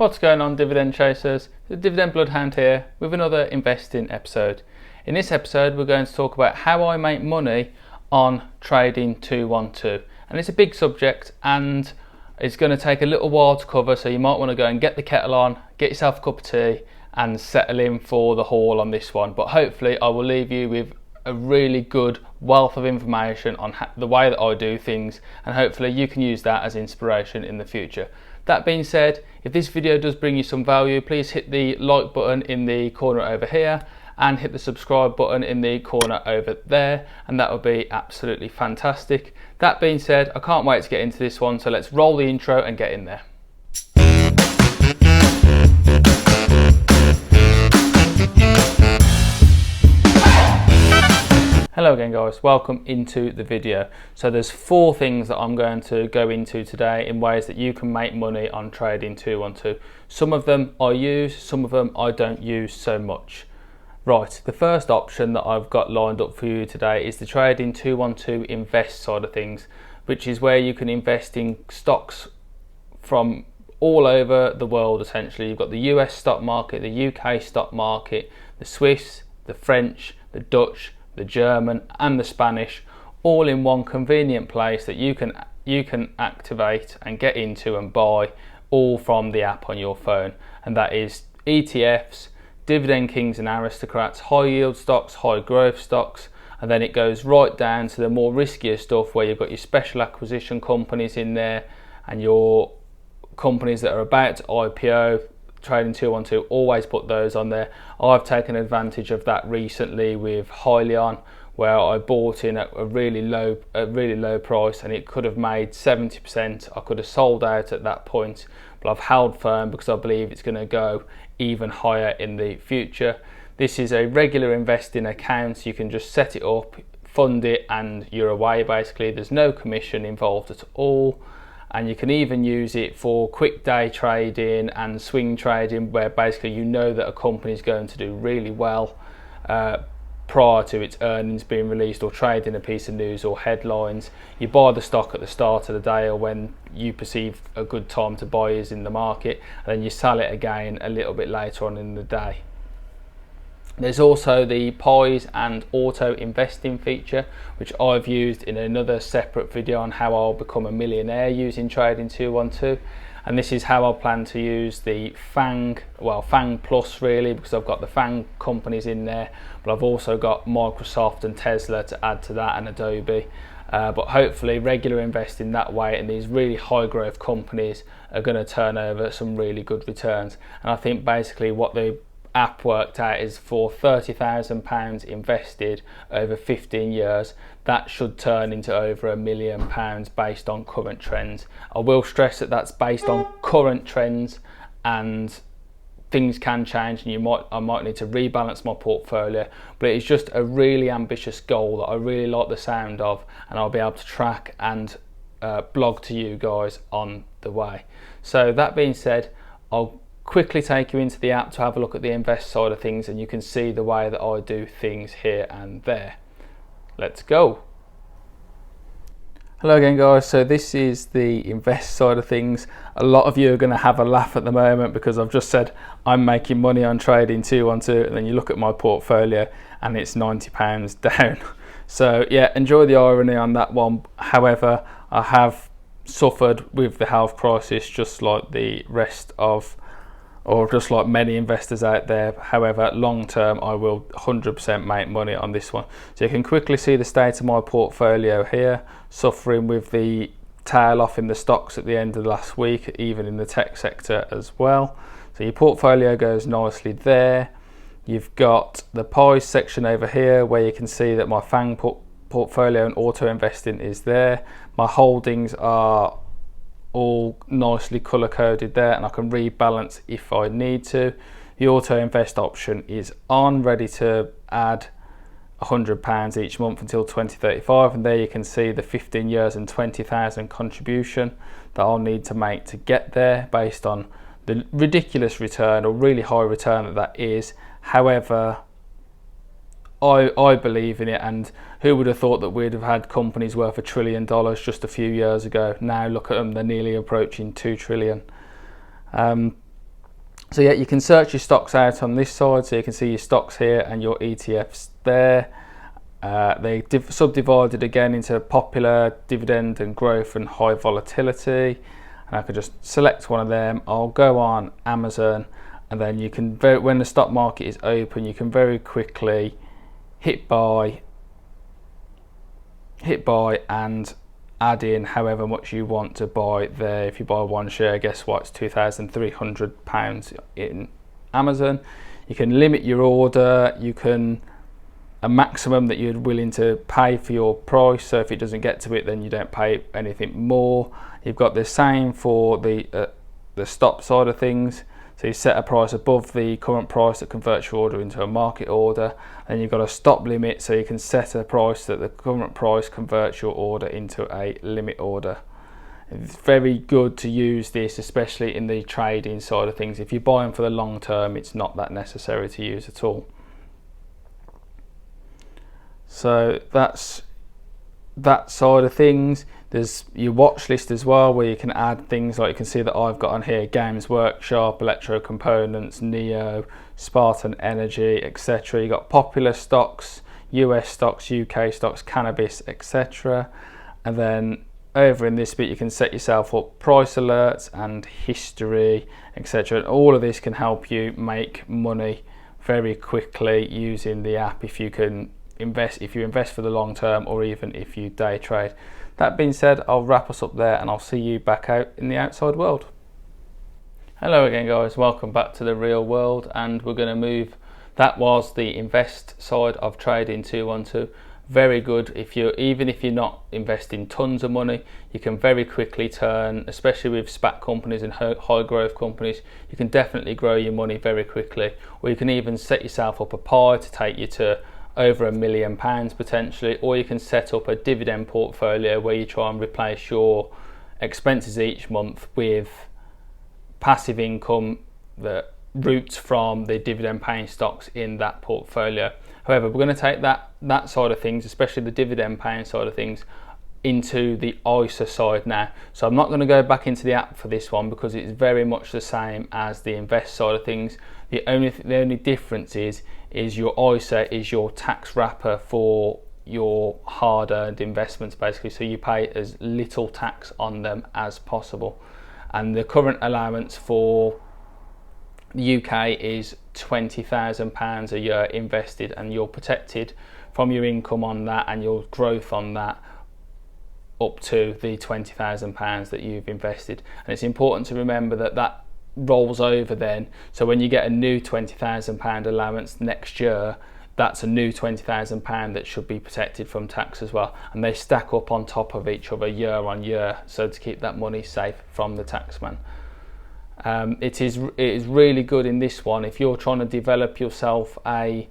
What's going on, dividend chasers? The Dividend Bloodhound here with another investing episode. In this episode we're going to talk about how I make money on trading 212, and it's a big subject and it's going to take a little while to cover, so you might want to go and get the kettle on, get yourself a cup of tea and settle in for the haul on this one. But hopefully I will leave you with a really good wealth of information on the way that I do things, and hopefully you can use that as inspiration in the future. That being said, if this video does bring you some value, please hit the like button in the corner over here and hit the subscribe button in the corner over there, and that would be absolutely fantastic. That being said, I can't wait to get into this one, so let's roll the intro and get in there. Hello again guys, welcome into the video. So there's 4 things that I'm going to go into today in ways that you can make money on trading 212. Some of them I use, some of them I don't use so much. Right, the first option that I've got lined up for you today is the trading 212 invest side of things, which is where you can invest in stocks from all over the world essentially. You've got the US stock market, the UK stock market, the Swiss, the French, the Dutch, the German and the Spanish, all in one convenient place that you can activate and get into and buy, all from the app on your phone. And that is ETFs, dividend kings and aristocrats, high yield stocks, high growth stocks, and then it goes right down to the more riskier stuff where you've got your special acquisition companies in there and your companies that are about to IPO. Trading 212 always put those on there. I've taken advantage of that recently with Hyliion, where I bought in at a really low price, and it could have made 70%. I could have sold out at that point, but I've held firm because I believe it's going to go even higher in the future. This is a regular investing account. You can just set it up, fund it, and you're away basically. There's no commission involved at all. And you can even use it for quick day trading and swing trading, where basically you know that a company is going to do really well prior to its earnings being released, or trading a piece of news or headlines. You buy the stock at the start of the day or when you perceive a good time to buy is in the market, and then you sell it again a little bit later on in the day. There's also the pies and auto investing feature, which I've used in another separate video on how I'll become a millionaire using trading 212. And this is how I plan to use the FANG Plus really, because I've got the FANG companies in there, but I've also got Microsoft and Tesla to add to that, and Adobe. But hopefully regular investing that way in these really high growth companies are going to turn over some really good returns. And I think basically what the app worked out is for £30,000 invested over 15 years, that should turn into over £1 million based on current trends. I will stress that that's based on current trends, and things can change, and I might need to rebalance my portfolio, but it's just a really ambitious goal that I really like the sound of, and I'll be able to track and blog to you guys on the way. So that being said, I'll quickly take you into the app to have a look at the invest side of things, and you can see the way that I do things here and there. Let's go. Hello again guys, so this is the invest side of things. A lot of you are going to have a laugh at the moment because I've just said I'm making money on trading 212, and then you look at my portfolio and it's £90 down. So yeah, enjoy the irony on that one. However, I have suffered with the health crisis just like the rest of, or just like many investors out there. However, long term I will 100% make money on this one. So you can quickly see the state of my portfolio here, suffering with the tail off in the stocks at the end of last week, even in the tech sector as well. So your portfolio goes nicely there. You've got the pies section over here where you can see that my FANG portfolio and auto investing is there. My holdings are all nicely color coded there, and I can rebalance if I need to. The auto invest option is on, ready to add £100 each month until 2035, and there you can see the 15 years and 20,000 contribution that I'll need to make to get there, based on the ridiculous return or really high return that is. However, I believe in it, and who would have thought that we'd have had companies worth $1 trillion just a few years ago? Now look at them, they're nearly approaching 2 trillion. So yeah, you can search your stocks out on this side, so you can see your stocks here and your ETFs there. They subdivided again into popular, dividend and growth and high volatility, and I could just select one of them. I'll go on Amazon, and then you can, when the stock market is open, you can very quickly hit buy and add in however much you want to buy there. If you buy one share, guess what, it's £2,300 in Amazon. You can limit your order, you can a maximum that you're willing to pay for your price, so if it doesn't get to it, then you don't pay anything more. You've got the same for the stop side of things, so you set a price above the current price that converts your order into a market order, and you've got a stop limit, so you can set a price that the current price converts your order into a limit order. It's very good to use this, especially in the trading side of things. If you're buying for the long term, it's not that necessary to use at all. So that's that side of things. There's your watch list as well, where you can add things like, you can see that I've got on here Games Workshop, Electro Components, Neo, Spartan Energy, etc. You've got popular stocks, US stocks, UK stocks, cannabis, etc. And then over in this bit you can set yourself up price alerts and history, etc. And all of this can help you make money very quickly using the app, if you invest for the long term, or even if you day trade. That being said, I'll wrap us up there, and I'll see you back out in the outside world. Hello again guys, welcome back to the real world, and we're going to move. That was the invest side of Trading 212. Very good even if you're not investing tons of money, you can very quickly turn, especially with SPAC companies and high growth companies, you can definitely grow your money very quickly. Or you can even set yourself up a pie to take you to over £1 million potentially, or you can set up a dividend portfolio where you try and replace your expenses each month with passive income that roots from the dividend paying stocks in that portfolio. However, we're going to take that side of things, especially the dividend paying side of things, into the ISA side now. So I'm not going to go back into the app for this one, because it's very much the same as the invest side of things. The only difference is your ISA is your tax wrapper for your hard-earned investments, basically, so you pay as little tax on them as possible. And the current allowance for the UK is £20,000 a year invested, and you're protected from your income on that and your growth on that up to the £20,000 that you've invested. And it's important to remember that rolls over then, so when you get a new £20,000 allowance next year, that's a new £20,000 that should be protected from tax as well, and they stack up on top of each other year on year, so to keep that money safe from the taxman. It is really good in this one if you're trying to develop yourself a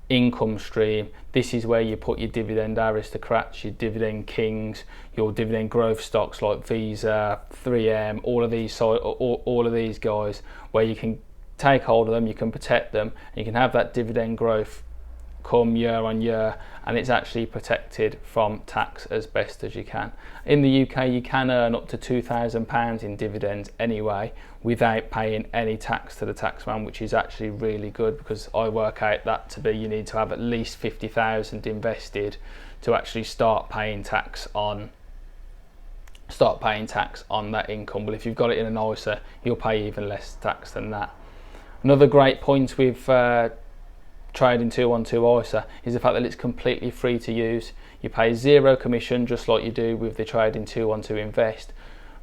income stream. This is where you put your dividend aristocrats, your dividend kings, your dividend growth stocks like Visa, 3M, all of these guys, where you can take hold of them, you can protect them, and you can have that dividend growth come year on year, and it's actually protected from tax as best as you can. In the UK, you can earn up to £2,000 in dividends anyway, without paying any tax to the taxman, which is actually really good, because I work out that to be, you need to have at least 50,000 invested to actually start paying tax on that income. But if you've got it in an ISA, you'll pay even less tax than that. Another great point with Trading 212 ISA is the fact that it's completely free to use. You pay zero commission, just like you do with the Trading 212 Invest,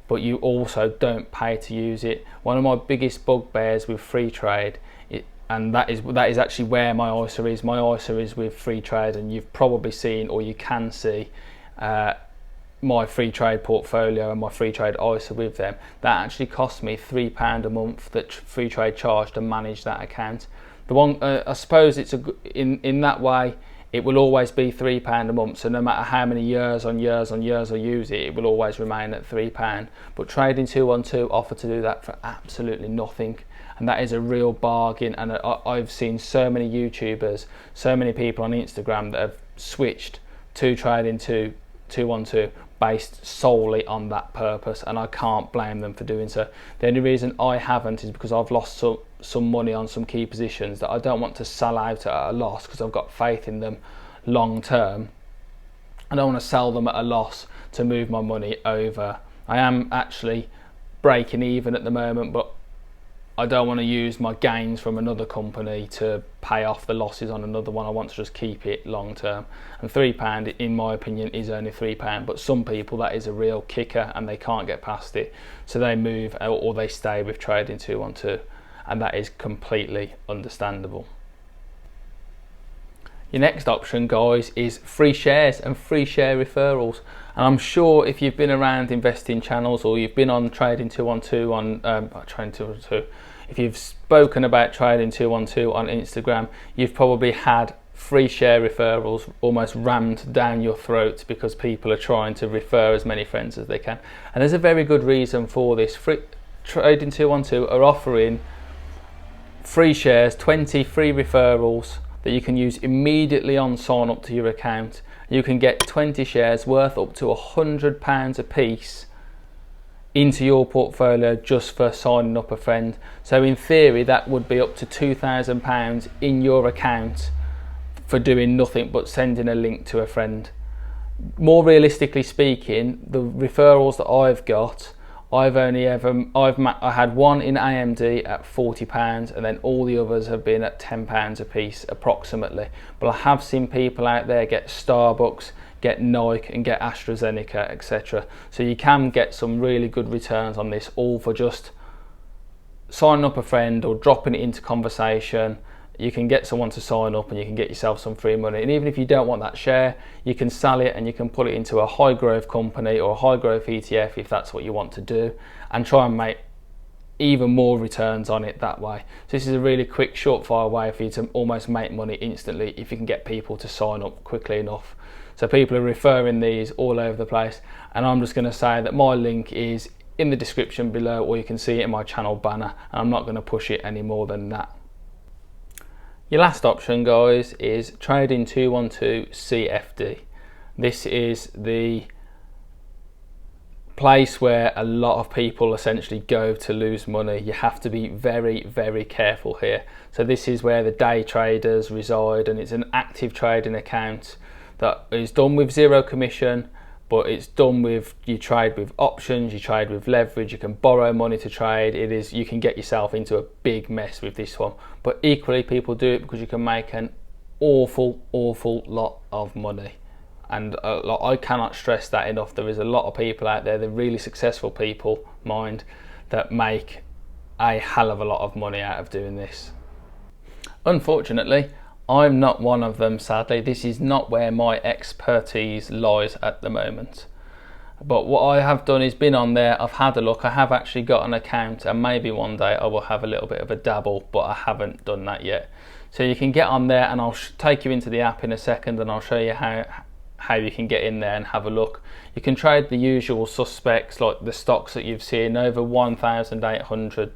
but you also don't pay to use it. One of my biggest bugbears with FreeTrade, and that is actually where my ISA is. My ISA is with FreeTrade, and you've probably seen, or you can see, my FreeTrade portfolio and my FreeTrade ISA with them. That actually cost me £3 a month that FreeTrade charged to manage that account. The one, I suppose it's in that way, it will always be £3 a month. So no matter how many years on years I use it, it will always remain at £3. But Trading 212 offer to do that for absolutely nothing, and that is a real bargain. And I've seen so many YouTubers, so many people on Instagram that have switched to Trading 212 based solely on that purpose, and I can't blame them for doing so. The only reason I haven't is because I've lost some money on some key positions that I don't want to sell out at a loss, because I've got faith in them long term. I don't want to sell them at a loss to move my money over. I am actually breaking even at the moment, but I don't want to use my gains from another company to pay off the losses on another one. I want to just keep it long term. And £3, in my opinion, is only £3, but some people that is a real kicker and they can't get past it, so they move or they stay with trading 212, and that is completely understandable. Your next option, guys, is Freeshares and free share referrals. And I'm sure if you've been around investing channels, or you've been on Trading 212 on Trading 212, if you've spoken about Trading 212 on Instagram, you've probably had free share referrals almost rammed down your throat because people are trying to refer as many friends as they can. And there's a very good reason for this. Trading 212 are offering free shares, 20 free referrals that you can use immediately on sign up to your account. You can get 20 shares worth up to £100 a piece into your portfolio just for signing up a friend. So in theory, that would be up to £2,000 in your account for doing nothing but sending a link to a friend. More realistically speaking, the referrals that I've got, I had one in AMD at £40, and then all the others have been at £10 a piece approximately. But I have seen people out there get Starbucks, get Nike, and get AstraZeneca, etc. So you can get some really good returns on this, all for just signing up a friend or dropping it into conversation. You can get someone to sign up and you can get yourself some free money. And even if you don't want that share, you can sell it and you can put it into a high growth company or a high growth ETF if that's what you want to do, and try and make even more returns on it that way. So this is a really quick, surefire way for you to almost make money instantly if you can get people to sign up quickly enough. So people are referring these all over the place, and I'm just going to say that my link is in the description below, or you can see it in my channel banner, and I'm not going to push it any more than that. Your last option, guys, is Trading 212 CFD. This is the place where a lot of people essentially go to lose money. You have to be very, very careful here. So this is where the day traders reside, and it's an active trading account that is done with zero commission, but it's done with, you trade with options, you trade with leverage, you can borrow money to trade. You can get yourself into a big mess with this one, but equally people do it because you can make an awful lot of money. And I cannot stress that enough. There is a lot of people out there, the really successful people, mind, that make a hell of a lot of money out of doing this. Unfortunately, I'm not one of them, sadly. This is not where my expertise lies at the moment. But what I have done is been on there, I've had a look, I have actually got an account, and maybe one day I will have a little bit of a dabble, but I haven't done that yet. So you can get on there, and I'll take you into the app in a second, and I'll show you how you can get in there and have a look. You can trade the usual suspects, like the stocks that you've seen. Over 1,800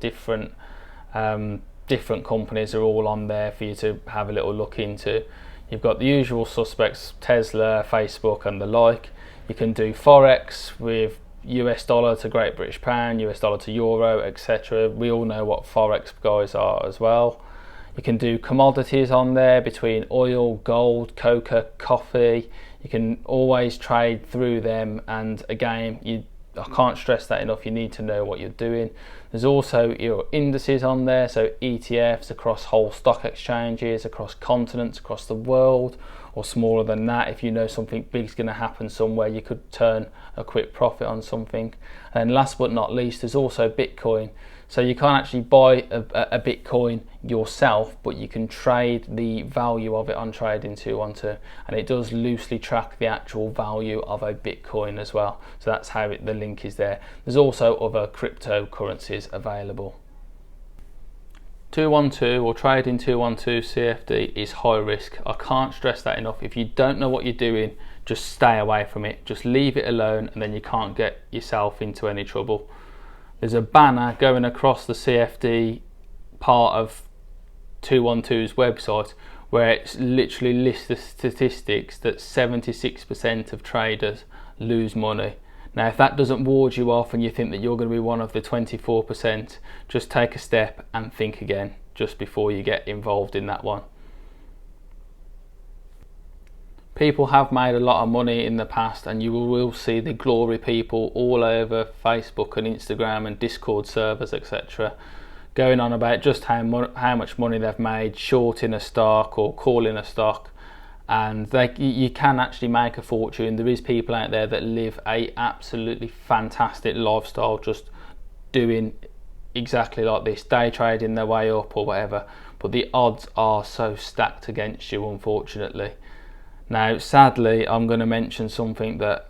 different companies are all on there for you to have a little look into. You've got the usual suspects, Tesla, Facebook and the like. You can do Forex with US dollar to Great British Pound, US dollar to Euro, etc. We all know what Forex guys are as well. You can do commodities on there between oil, gold, cocoa, coffee. You can always trade through them, and again, I can't stress that enough, you need to know what you're doing. There's also your indices on there, so ETFs across whole stock exchanges, across continents, across the world, or smaller than that. If you know something big is going to happen somewhere, you could turn a quick profit on something. And last but not least, there's also Bitcoin. So you can't actually buy a Bitcoin yourself, but you can trade the value of it on Trading 212, and it does loosely track the actual value of a Bitcoin as well. So that's how the link is there. There's also other cryptocurrencies available. 212 or Trading 212 CFD is high risk. I can't stress that enough. If you don't know what you're doing, just stay away from it. Just leave it alone, and then you can't get yourself into any trouble. There's a banner going across the CFD part of 212's website where it literally lists the statistics that 76% of traders lose money. Now, if that doesn't ward you off and you think that you're going to be one of the 24%, just take a step and think again just before you get involved in that one. People have made a lot of money in the past, and you will see the glory people all over Facebook and Instagram and Discord servers, etc., going on about just how much money they've made shorting a stock or calling a stock. And you can actually make a fortune. There is people out there that live a absolutely fantastic lifestyle just doing exactly like this, day trading their way up or whatever, but the odds are so stacked against you, unfortunately. Now, sadly, I'm going to mention something that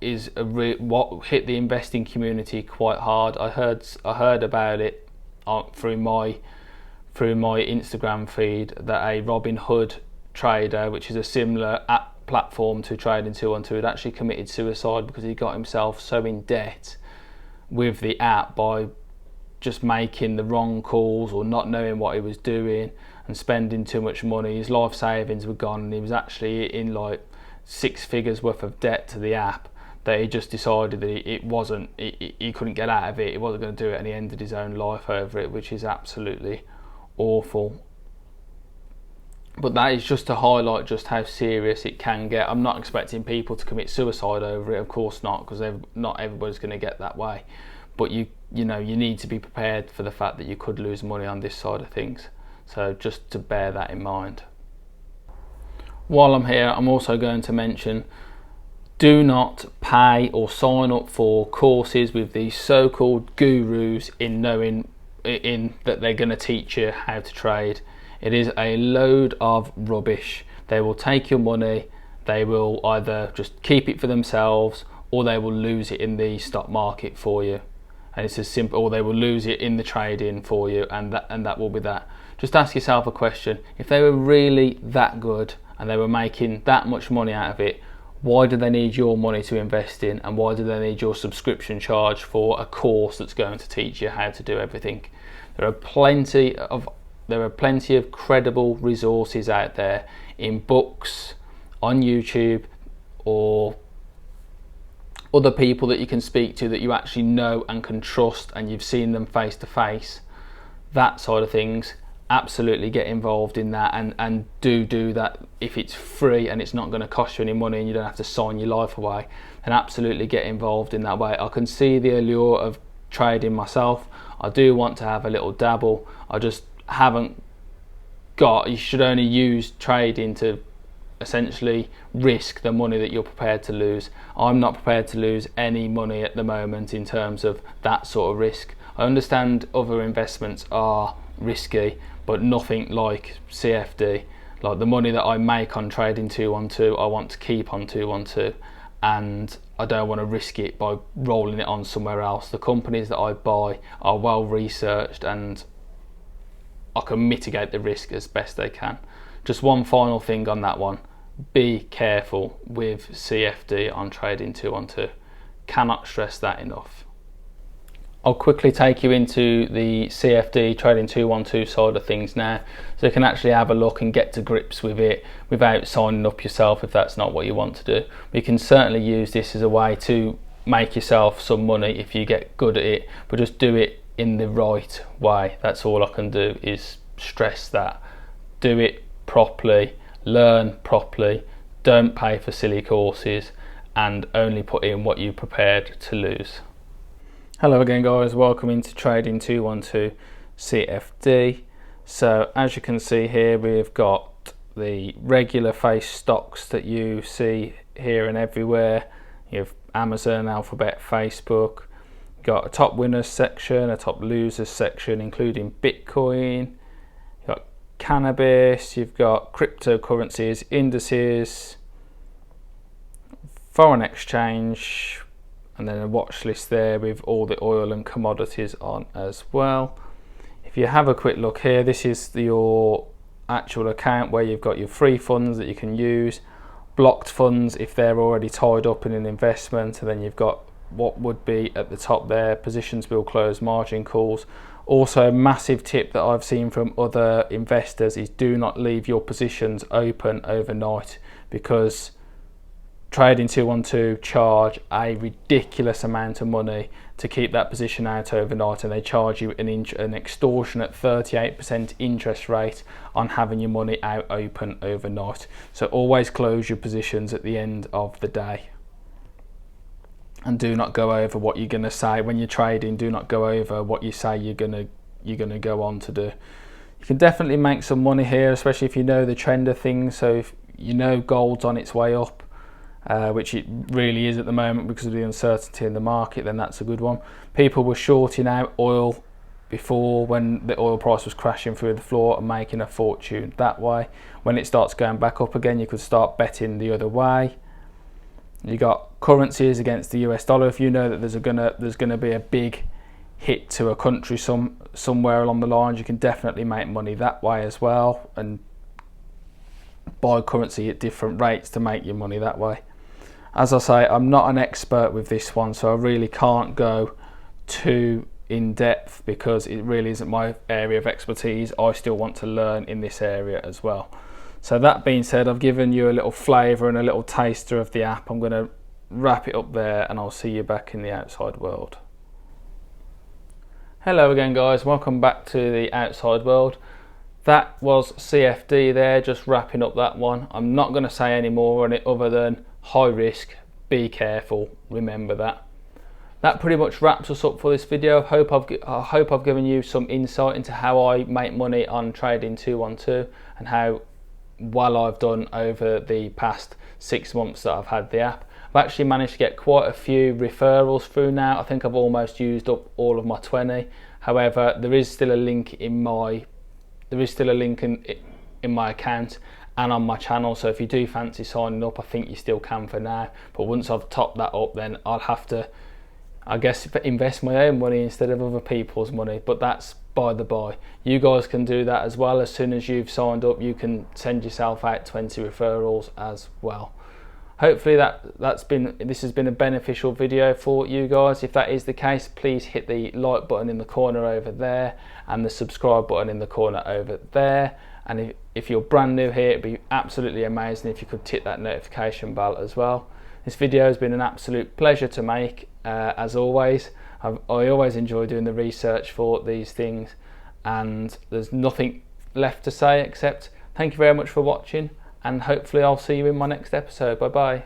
is what hit the investing community quite hard. I heard about it through my Instagram feed, that a Robinhood trader, which is a similar app platform to Trading 212, had actually committed suicide because he got himself so in debt with the app by just making the wrong calls or not knowing what he was doing and spending too much money. His life savings were gone, and he was actually in like 6 figures worth of debt to the app, that he just decided that he couldn't get out of it, he wasn't going to do it, and he ended his own life over it, which is absolutely awful. But that is just to highlight just how serious it can get. I'm not expecting people to commit suicide over it, of course not, because not everybody's going to get that way. But you need to be prepared for the fact that you could lose money on this side of things. So just to bear that in mind. While I'm here, I'm also going to mention, do not pay or sign up for courses with these so-called gurus in that they're going to teach you how to trade. It is a load of rubbish. They will take your money, they will either just keep it for themselves, or they will lose it in the stock market for you. And it's as simple, or they will lose it in the trading for you, and that will be that. Just ask yourself a question: if they were really that good and they were making that much money out of it, why do they need your money to invest in, and why do they need your subscription charge for a course that's going to teach you how to do everything? There are plenty of credible resources out there in books, on YouTube, or other people that you can speak to that you actually know and can trust, and you've seen them face to face. That side of things, absolutely get involved in that, and do that. If it's free and it's not going to cost you any money and you don't have to sign your life away, then absolutely get involved in that way. I can see the allure of trading myself. I do want to have a little dabble. I just haven't got. You should only use trading to essentially risk the money that you're prepared to lose. I'm not prepared to lose any money at the moment in terms of that sort of risk. I understand other investments are risky, but nothing like CFD. Like the money that I make on Trading 212, I want to keep on 212, and I don't want to risk it by rolling it on somewhere else. The companies that I buy are well researched, and I can mitigate the risk as best they can. Just one final thing on that one: be careful with CFD on Trading 212. Cannot stress that enough. I'll quickly take you into the CFD Trading 212 side of things now, so you can actually have a look and get to grips with it without signing up yourself if that's not what you want to do. You can certainly use this as a way to make yourself some money if you get good at it, but just do it in the right way. That's all I can do, is stress that. Do it properly, learn properly, don't pay for silly courses, and only put in what you're prepared to lose. Hello again guys, welcome into Trading 212 CFD. So as you can see here, we've got the regular face stocks that you see here and everywhere. You have Amazon, Alphabet, Facebook. You've got a top winners section, a top losers section, including Bitcoin. You've got cannabis, you've got cryptocurrencies, indices, foreign exchange, and then a watch list there with all the oil and commodities on as well. If you have a quick look here, this is your actual account where you've got your free funds that you can use, blocked funds if they're already tied up in an investment, and then you've got what would be at the top there, positions will close, margin calls. Also, a massive tip that I've seen from other investors is do not leave your positions open overnight, because Trading 212 charge a ridiculous amount of money to keep that position out overnight, and they charge you an extortionate 38% interest rate on having your money out open overnight. So always close your positions at the end of the day, and do not go over what you're going to say when you're trading. Do not go over what you say you're going to go on to do. You can definitely make some money here, especially if you know the trend of things. So if you know gold's on its way up, which it really is at the moment because of the uncertainty in the market, then that's a good one. People were shorting out oil before when the oil price was crashing through the floor and making a fortune that way. When it starts going back up again, you could start betting the other way. You got currencies against the US dollar. If you know that there's gonna be a big hit to a country somewhere along the lines, you can definitely make money that way as well, and buy currency at different rates to make your money that way. As I say, I'm not an expert with this one, so I really can't go too in depth because it really isn't my area of expertise. I still want to learn in this area as well. So that being said, I've given you a little flavour and a little taster of the app. I'm going to wrap it up there, and I'll see you back in the outside world. Hello again, guys. Welcome back to the outside world. That was CFD there, just wrapping up that one. I'm not going to say any more on it other than high risk, be careful, remember that. That pretty much wraps us up for this video. I hope I've given you some insight into how I make money on trading 212 and how well I've done over the past 6 months that I've had the app. I've actually managed to get quite a few referrals through now. I think I've almost used up all of my 20. However, there is still a link in my account and on my channel, so if you do fancy signing up, I think you still can for now. But once I've topped that up, then I'll have to, I guess, invest my own money instead of other people's money, but that's by the by. You guys can do that as well. As soon as you've signed up, you can send yourself out 20 referrals as well. Hopefully this has been a beneficial video for you guys. If that is the case, please hit the like button in the corner over there and the subscribe button in the corner over there. And if you're brand new here, it'd be absolutely amazing if you could hit that notification bell as well. This video has been an absolute pleasure to make, as always. I always enjoy doing the research for these things, and there's nothing left to say except thank you very much for watching, and hopefully I'll see you in my next episode. Bye bye.